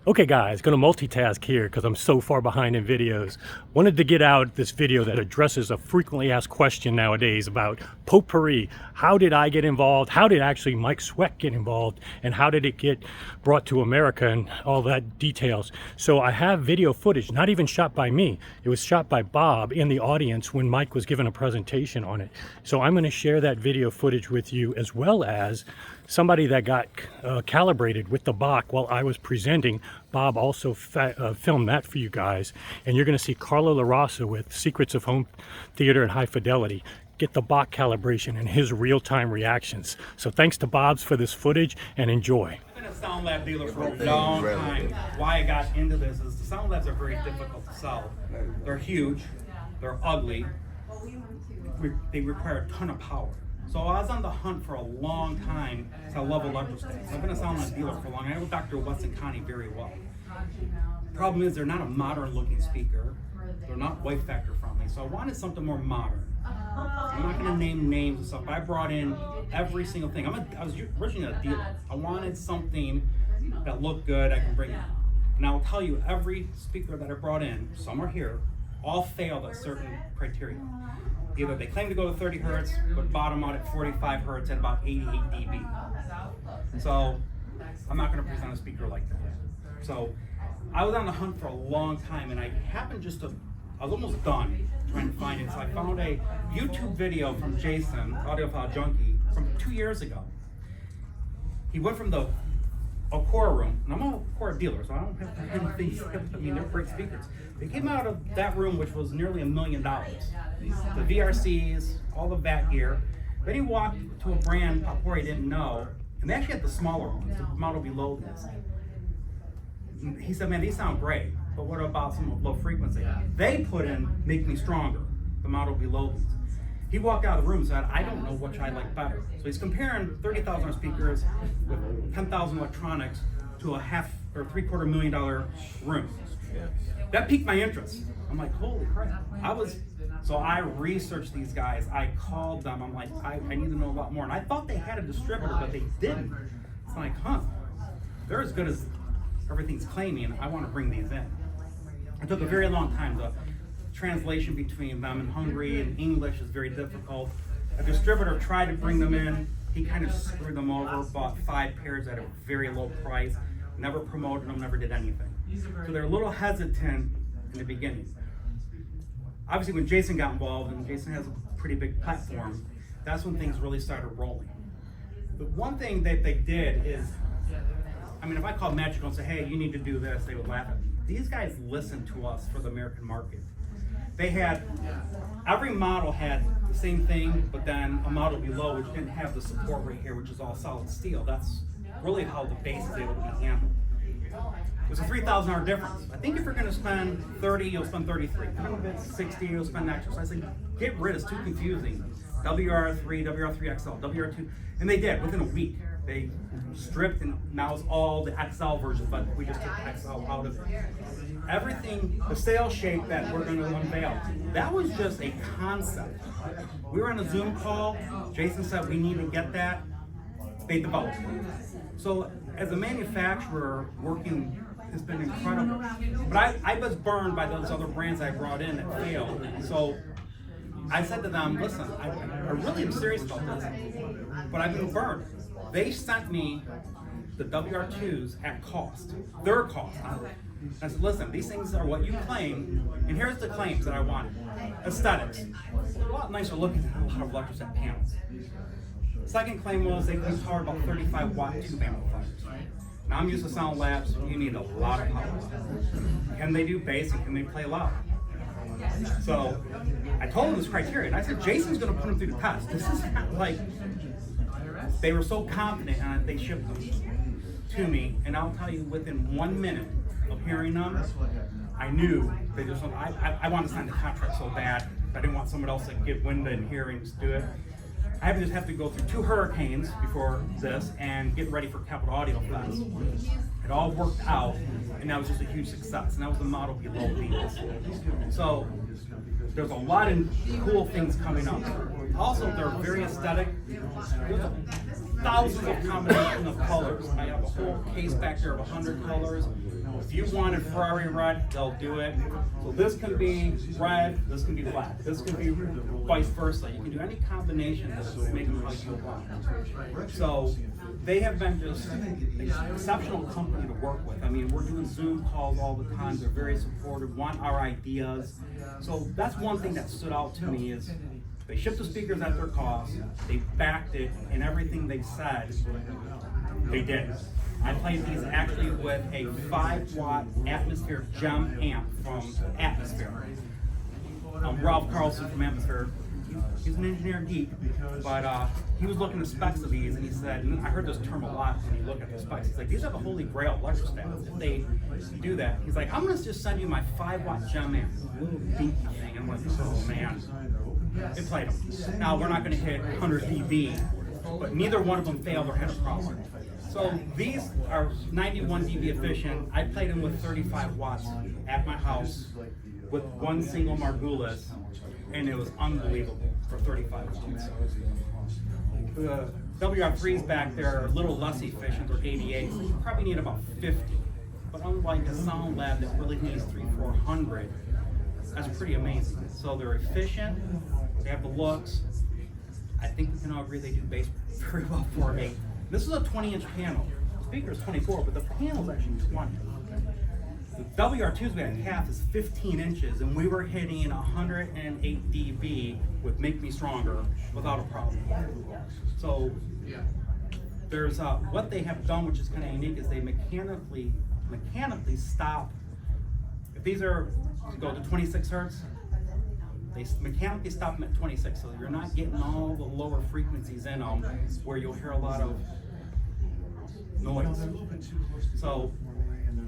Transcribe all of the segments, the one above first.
Okay guys, gonna multitask here because I'm so far behind in videos. Wanted to get out this video that addresses a frequently asked question nowadays about Popori. How did I get involved? How did actually Mike Swek get involved? And how did it get brought to America and all that details? So I have video footage, not even shot by me. It was shot by Bob in the audience when Mike was giving a presentation on it. So I'm gonna share that video footage with you, as well as somebody that got calibrated with the Bach while I was presenting. Bob also filmed that for you guys, and you're going to see Carlo Raso with Secrets of Home Theater and High Fidelity get the Bach calibration and his real-time reactions. So thanks to Bob's for this footage, and enjoy. I've been a sound lab dealer for a long time. Why I got into this is the sound labs are very difficult to sell. They're huge, they're ugly, they require a ton of power. So I was on the hunt for a long time to love electrostats. I've been a sound lab dealer for long. I know Dr. Weston Connie very well. Problem is, they're not a modern looking speaker. They're not weight factor friendly. So I wanted something more modern. I'm not going to name names and stuff, but I brought in every single thing. I was originally a dealer. I wanted something that looked good, I can bring in. And I'll tell you, every speaker that I brought in, some are here, all failed at certain criteria. Either they claim to go to 30 hertz, but bottom out at 45 hertz at about 88 dB. So I'm not going to present a speaker like that. So I was on the hunt for a long time, and I happened I was almost done trying to find it. So I found a YouTube video from Jason, Audiophile Junkie, from 2 years ago. He went from the Cora room, and I'm a Cora dealer, so I don't have to have things. I mean, they're great speakers. They came out of that room, which was nearly $1 million. The VRCs, all the VAT gear. Then he walked to a brand Popori didn't know, and they actually had the smaller ones, the model below this. He said, man, these sound great, but what about some low frequency? They put in Make Me Stronger, the model below these. He walked out of the room and said, I don't know which I like better. So he's comparing 30,000 speakers with 10,000 electronics to a $500,000 or $750,000 room. That piqued my interest. I'm like, holy crap. So I researched these guys. I called them. I'm like, I need to know a lot more. And I thought they had a distributor, but they didn't. It's like, they're as good as everything's claiming. I want to bring these in. It took a very long time. The translation between them in Hungary and English is very difficult. A distributor tried to bring them in. He kind of screwed them over, bought 5 pairs at a very low price, never promoted them, never did anything. So they're a little hesitant in the beginning. Obviously, when Jason got involved, and Jason has a pretty big platform, that's when things really started rolling. The one thing that they did is, I mean, if I called Magical and said, hey, you need to do this, they would laugh at me. These guys listened to us for the American market. They had, every model had the same thing, but then a model below which didn't have the support right here, which is all solid steel. That's really how the base is able to be handled. There's a $3,000 difference. I think if you're going to spend 30, you'll spend 33. If it's 60, you'll spend extra. So I said, get rid, it's too confusing. WR3, WR3XL, WR2, and they did within a week. They stripped, and now it's all the XL version, but we just took the XL out of it. Everything, the sail shape that we're going to unveil, that was just a concept. We were on a Zoom call. Jason said we need to get that. They developed it. So as a manufacturer, working has been incredible. But I was burned by those other brands I brought in that failed. So I said to them, listen, I really am serious about this, but I've been burned. They sent me the WR2s at cost, their cost. I said, listen, these things are what you claim, and here's the claims that I wanted. Aesthetics, a lot nicer looking than a lot of electrostat panels. Second claim was they can power about 35 watt tube amplifiers. Now I'm used to sound labs, you need a lot of power. Can they do bass and can they play loud? So I told them this criteria, and I said, Jason's gonna put them through the test. This is not like, they were so confident and they shipped them to me, and I'll tell you, within 1 minute of hearing them, I knew they just, I wanted to sign the contract so bad. I didn't want someone else to get wind and hearings do it. I just have to go through 2 hurricanes before this and get ready for Capital Audio Fest. It all worked out, and that was just a huge success. And that was the model below these. So there's a lot of cool things coming up. Also, they're very aesthetic. thousands of combinations of colors. I have a whole case back there of 100 colors. If you wanted Ferrari red, they'll do it. So this can be red, this can be black, this can be vice versa. You can do any combination that will make them how you want. So they have been just an exceptional company to work with. I mean, we're doing Zoom calls all the time. They're very supportive, want our ideas. So that's one thing that stood out to me is they shipped the speakers at their cost, they backed it, and everything they said, they did. I played these actually with a 5-watt Atmosphere gem amp from Atmosphere. Ralph Carlson from Atmosphere, he's an engineer geek, but he was looking at specs of these, and he said, and I heard this term a lot when you look at the specs, he's like, these are the holy grail electrostats. If they do that, he's like, I'm gonna just send you my 5-watt gem amp, little dinky thing. I'm like, oh man, it played them. Now, we're not gonna hit 100 dB, but neither one of them failed or had a problem. So these are 91 dB efficient. I played them with 35 watts at my house with one single Margulis, and it was unbelievable for 35 watts. The WR3s back there are a little less efficient, they're 88, so you probably need about 50. But unlike a Sound Lab that really needs 300-400, that's pretty amazing. So they're efficient, they have the looks. I think we can all agree they do bass very well for me. This is a 20-inch panel. The speaker is 24, but the panel is actually 20. The WR2s we had half is 15 inches, and we were hitting 108 dB with Make Me Stronger without a problem. So there's what they have done, which is kind of unique, is they mechanically stop. If these are go to 26 hertz, they mechanically stop them at 26, so you're not getting all the lower frequencies in them where you'll hear a lot of noise. So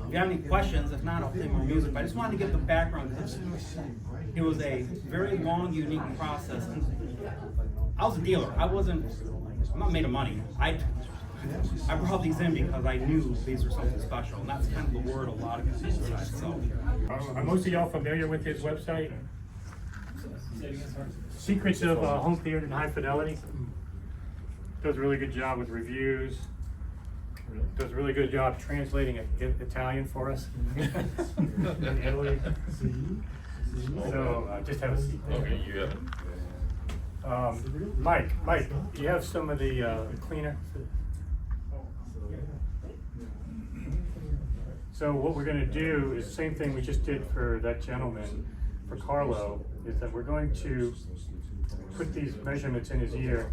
if you have any questions, if not, I'll play more music. But I just wanted to give the background because it was a very long, unique process. And I was a dealer. I'm not made of money. I brought these in because I knew these were something special, and that's kind of the word a lot of people said. So, Are most of y'all familiar with his website? Secrets of Home Theater and High Fidelity. Does a really good job with reviews. Does a really good job translating Italian for us in Italy. So just have a seat there. Okay, you have it. Mike, do you have some of the cleaner? So what we're going to do is the same thing we just did for that gentleman, for Carlo, is that we're going to put these measurements in his ear.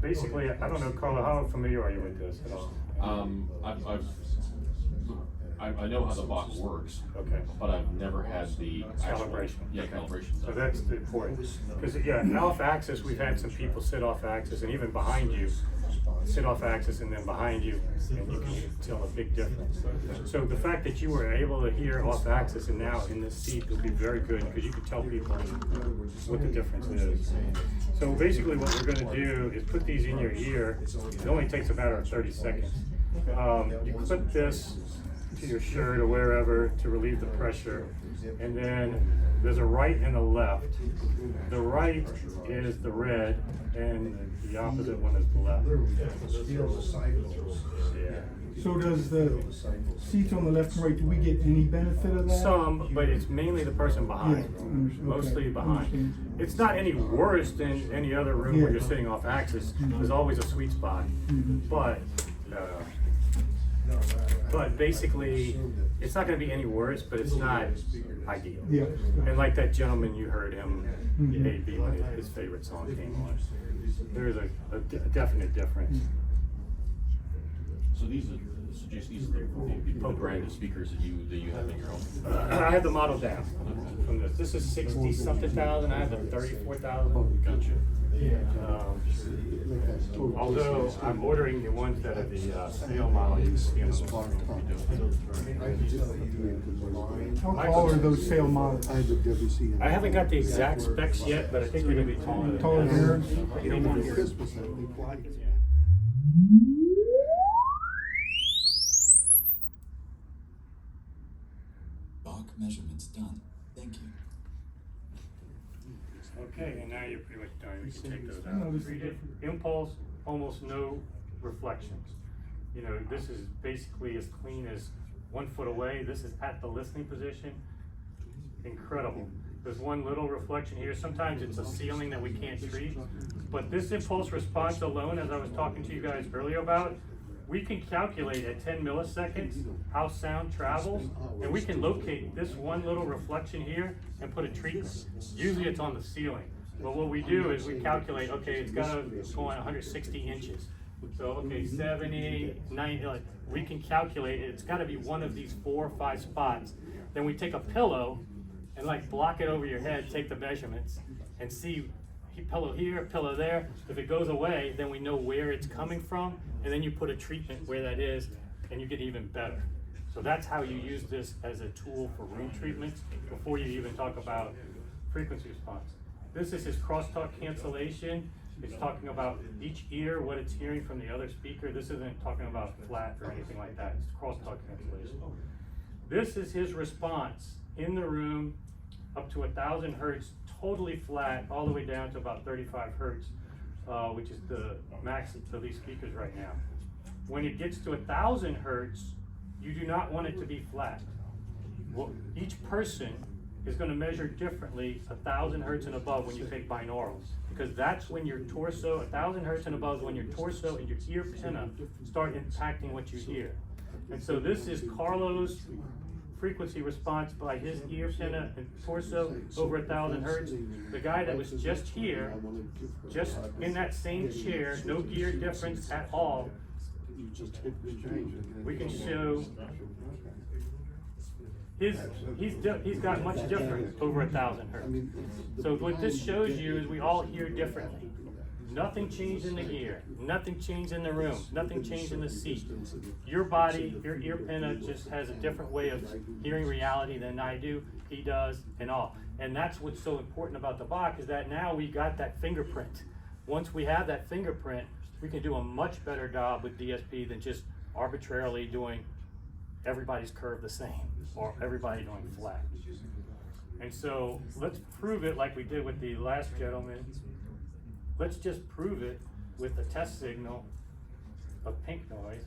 Basically, I don't know, Carlo, how familiar are you with this at all? I know how the box works. Okay. But I've never had the actual, Calibration. Yeah, Okay. calibration. So that's the important. Because off axis, we've had some people sit off axis, and even behind you, sit off axis and then behind you, and you can tell a big difference. So the fact that you were able to hear off axis and now in this seat will be very good because you can tell people what the difference is. So basically what we're going to do is put these in your ear. It only takes a matter of 30 seconds. You clip this to your shirt or wherever to relieve the pressure, and then there's a right and a left. The right is the red, and the opposite one is the left. Yeah. So does the seats on the left and right, do we get any benefit of that? Some, but it's mainly the person behind, Yeah, mostly okay, behind. understand. It's not any worse than any other room where Yeah. you're sitting off axis. There's always a sweet spot, but basically, it's not going to be any worse, but it's not ideal. Yeah. And like that gentleman, you heard him, maybe when his favorite song came on. There's a definite difference. So these are the brand of speakers that you have in your own. I have the model down from this. This is 60-something thousand. I have the 34,000. Gotcha. Although I'm ordering the ones that are the sale model. You can see them. How tall are those sale models? I haven't got the exact specs yet, but I think they're going to be taller. Taller than yours? You don't want your Bach measurements done. Thank you. Okay, and now you're pretty much done. We can take those out. Impulse, almost no reflections. You know, this is basically as clean as 1 foot away. This is at the listening position. Incredible. There's one little reflection here. Sometimes it's a ceiling that we can't treat, but this impulse response alone, as I was talking to you guys earlier about, we can calculate at 10 milliseconds how sound travels, and we can locate this one little reflection here and put a treatment. Usually it's on the ceiling, but what we do is we calculate, okay, it's gotta go on 160 inches. So, okay, 70, 90, like, we can calculate it. It's gotta be one of these 4 or 5 spots. Then we take a pillow and like block it over your head, take the measurements, and see pillow here, pillow there. If it goes away, then we know where it's coming from, and then you put a treatment where that is, and you get even better. So that's how you use this as a tool for room treatments before you even talk about frequency response. This is his crosstalk cancellation. It's talking about each ear, what it's hearing from the other speaker. This isn't talking about flat or anything like that. It's crosstalk cancellation. This is his response in the room up to 1,000 hertz, totally flat, all the way down to about 35 hertz, which is the max of these speakers right now. When it gets to 1,000 hertz, you do not want it to be flat. Well, each person is going to measure differently 1,000 hertz and above when you take binaurals, because that's when your torso, 1,000 hertz and above is when your torso and your ear pinna start impacting what you hear. And so this is Carlo's frequency response by his ear pinna and torso over 1,000 hertz. The guy that was just here, just in that same chair, no gear difference at all, we can show he's got much different over 1,000 hertz. So what this shows you is we all hear differently. Nothing changed in the gear, nothing changed in the room, nothing changed in the seat. Your body, your ear pinna just has a different way of hearing reality than I do, he does, and all. And that's what's so important about the Bach, is that now we got that fingerprint. Once we have that fingerprint, we can do a much better job with DSP than just arbitrarily doing everybody's curve the same, or everybody doing flat. And so let's prove it like we did with the last gentleman. Let's just prove it with a test signal of pink noise.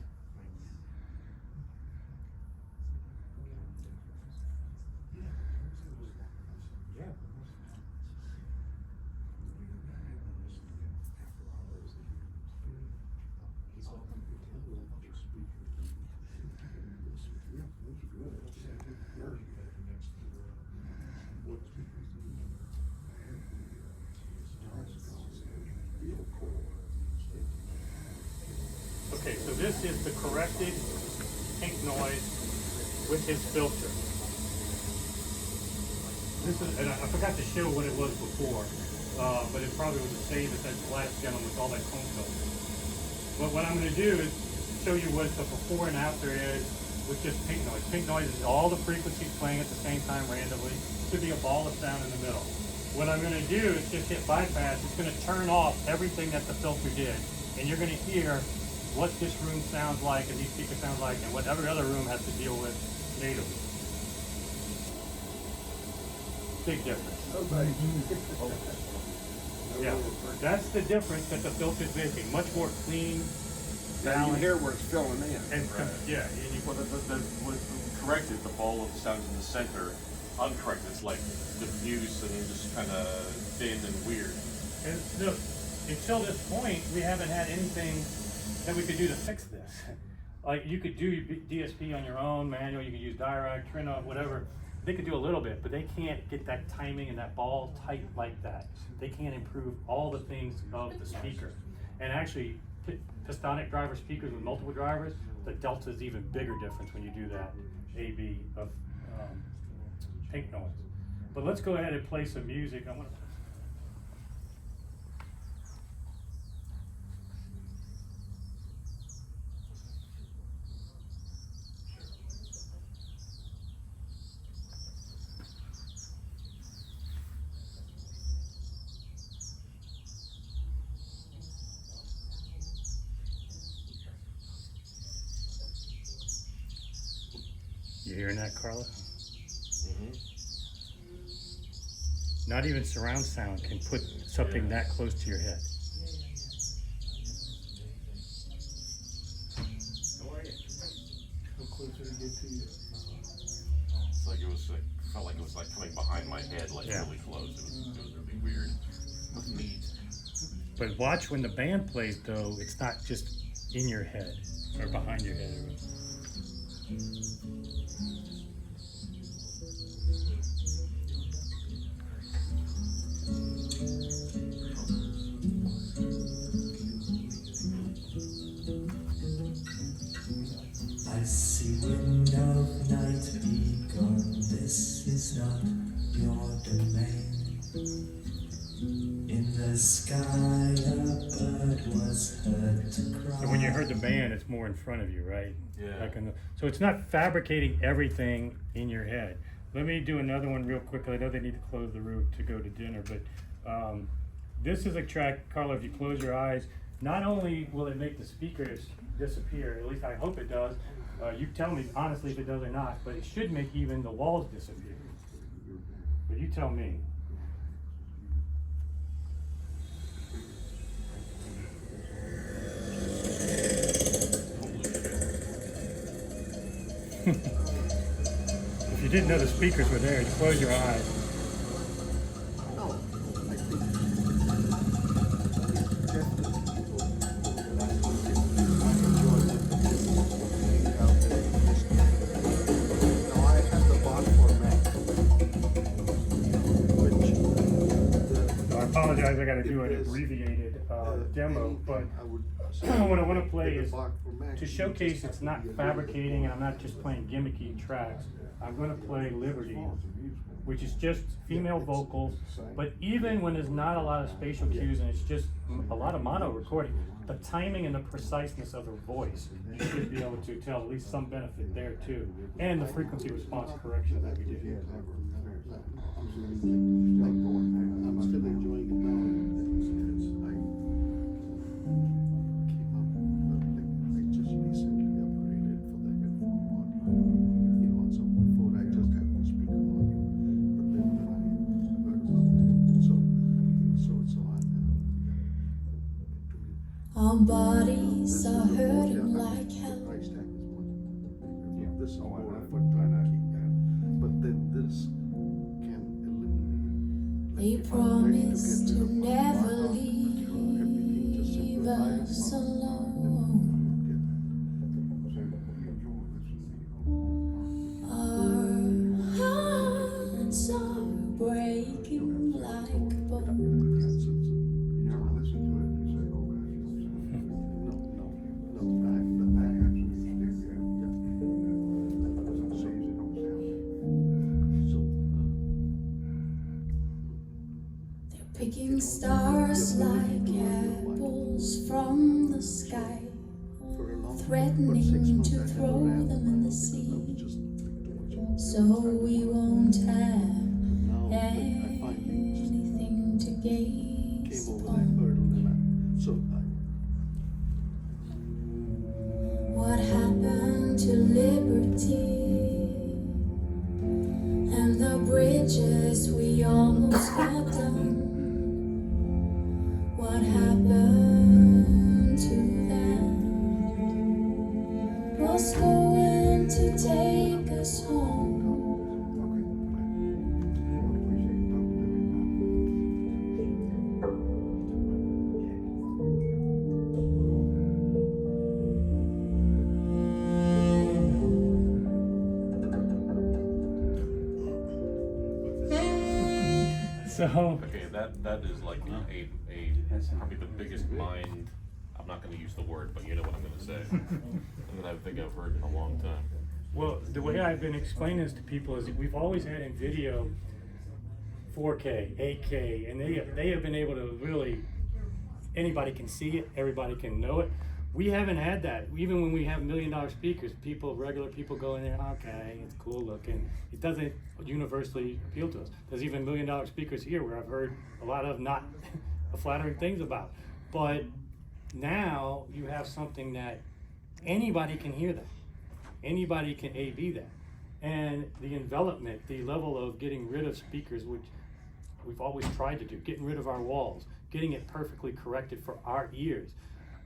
Okay, so this is the corrected pink noise with his filter. This is, and I forgot to show what it was before, but it probably was the same as that last gentleman with all that cone filter. But what I'm going to do is show you what the before and after is with just pink noise. Pink noise is all the frequencies playing at the same time randomly. It should be a ball of sound in the middle. What I'm going to do is just hit bypass. It's going to turn off everything that the filter did, and you're going to hear what this room sounds like and these speakers sound like and what every other room has to deal with natively. Big difference. Yeah, that's the difference that the filter's making. Much more clean, Now you hear where it's filling in. and yeah. And you, Well, with corrected, the ball of the sound's in the center. Uncorrected, it's like diffuse and just kind of thin and weird. and look, until this point, we haven't had anything that we could do to fix this. Like you could do DSP on your own, manual, you could use direct, Trina, whatever. They could do a little bit, but they can't get that timing and that ball tight like that. They can't improve all the things of the speaker. And actually, pistonic driver speakers with multiple drivers, the delta is even bigger difference when you do that AB of pink noise. But let's go ahead and play some music. I want to. You hearing that, Carlo? Not even surround sound can put something that close to your head. It's like it was like, felt like it was like coming behind my head, like Yeah. really close. It was really weird. But neat. But watch when the band plays though, it's not just in your head or behind your head. I see wind of night begun, this is not your domain. In the sky a bird was heard to cry. So when you heard the band, it's more in front of you, right? Yeah. Like so it's not fabricating everything in your head. Let me do another one real quickly. I know they need to close the route to go to dinner, but this is a track, Carlo, if you close your eyes, not only will it make the speakers disappear, at least I hope it does. You tell me honestly if it does or not, but it should make even the walls disappear. But you tell me. If you didn't know the speakers were there, you close your eyes. I apologize, I gotta do an abbreviated demo, but what I want to play is to showcase it's not fabricating and I'm not just playing gimmicky tracks. I'm going to play Liberty, which is just female vocals, but even when there's not a lot of spatial cues and it's just a lot of mono recording, the timing and the preciseness of her voice, you should be able to tell at least some benefit there too, and the frequency response correction that we did. I'm still enjoying it now. I just recently upgraded for the headphone audio. You know, so before I just had the speaker audio, but then when I heard so Our bodies are hurting like hell. price tag is much. This is more of what trying to keep that, but then this can eliminate. They promise to never leave us alone. Our hearts are breaking like bones. Picking stars like apples from the sky, threatening to throw them in the sea, so we won't have anything to gaze upon. What happened to liberty and the bridges we almost got done? What happened to that was going to take us home? So, Okay, that is like a probably the biggest mind. I'm not going to use the word, but you know what I'm going to say. And I think I've heard in a long time. well, the way I've been explaining this to people is that we've always had in video 4K, 8K, and they have been able to really, anybody can see it, everybody can know it. We haven't had that. Even when we have $1 million speakers, regular people go in there, okay, it's cool looking. It doesn't universally appeal to us. There's even $1 million speakers here where I've heard a lot of not flattering things about. But now you have something that anybody can hear that. Anybody can A/B that. And the envelopment, the level of getting rid of speakers, which we've always tried to do, getting rid of our walls, getting it perfectly corrected for our ears.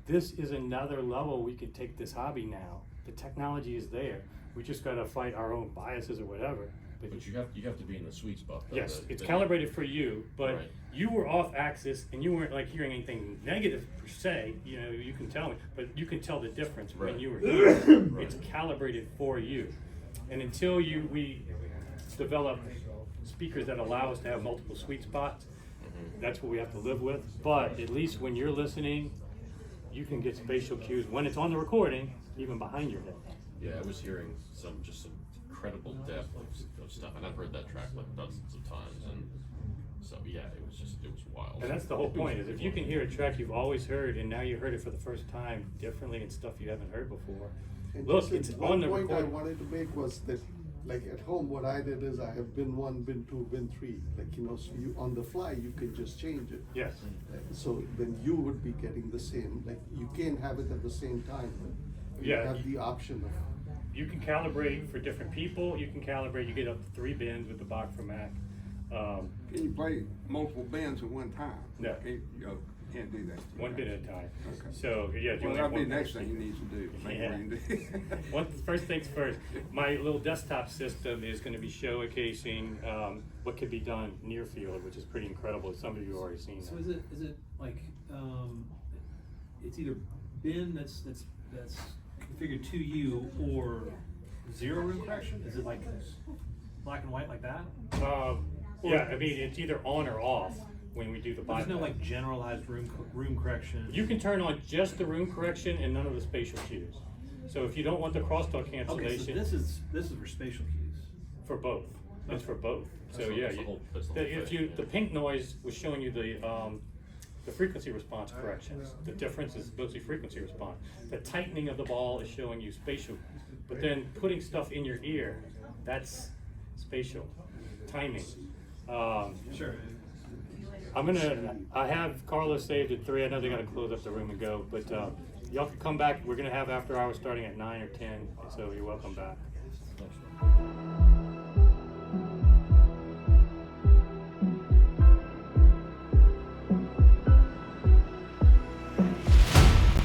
This is another level we can take this hobby now. The technology is there. We just gotta fight our own biases or whatever. But you have to be in the sweet spot. Though, Yes, that- it's that- calibrated for you, but Right. you were off axis and you weren't like hearing anything negative per se, you know, you can tell me, but you can tell the difference when Right. you were here. Right. It's calibrated for you. And until we develop speakers that allow us to have multiple sweet spots, that's what we have to live with. But at least when you're listening, you can get spatial cues when it's on the recording, even behind your head. Yeah, I was hearing some incredible depth of stuff, and I've heard that track like dozens of times, and so yeah, it was wild. And that's the whole point, is if you can hear a track you've always heard and now you heard it for the first time differently and stuff you haven't heard before. And Look, just it's one on the point I recording. wanted to make was that, like at home, what I did is I have bin 1, bin 2, bin 3. Like, you know, so you on the fly you can just change it. Yes. So then you would be getting the same. Like you can't have it at the same time, but you Yeah. have the option of. You can calibrate for different people. You can calibrate, you get up to 3 bins with the Bach for Mac. Can you play multiple bands at one time? No. Can't do that. One bit at a time. Okay. So, yeah. you Well, only that'll have be one the next person. thing you need to do. Make Yeah. what you do. First things first, my little desktop system is going to be showcasing what could be done near field, which is pretty incredible. Some of you have already seen So that. is it like it's either bin that's configured to you or zero room correction? Is it like black and white like that? Yeah, I mean, it's either on or off when we do the bypass. There's no like generalized room correction. You can turn on just the room correction and none of the spatial cues. So if you don't want the crosstalk Okay, so cancellation, this is for spatial cues. for both, it's for both. So That's the- yeah, that's the whole- that's the whole if thing, you, yeah. the pink noise was showing you the frequency response corrections. The difference is mostly frequency response. The tightening of the ball is showing you spatial, but then putting stuff in your ear, that's spatial, timing. Sure. I have Carlo saved at 3. I know they gotta close up the room and go, but y'all can come back. We're gonna have after hours starting at 9 or 10, so you're welcome back.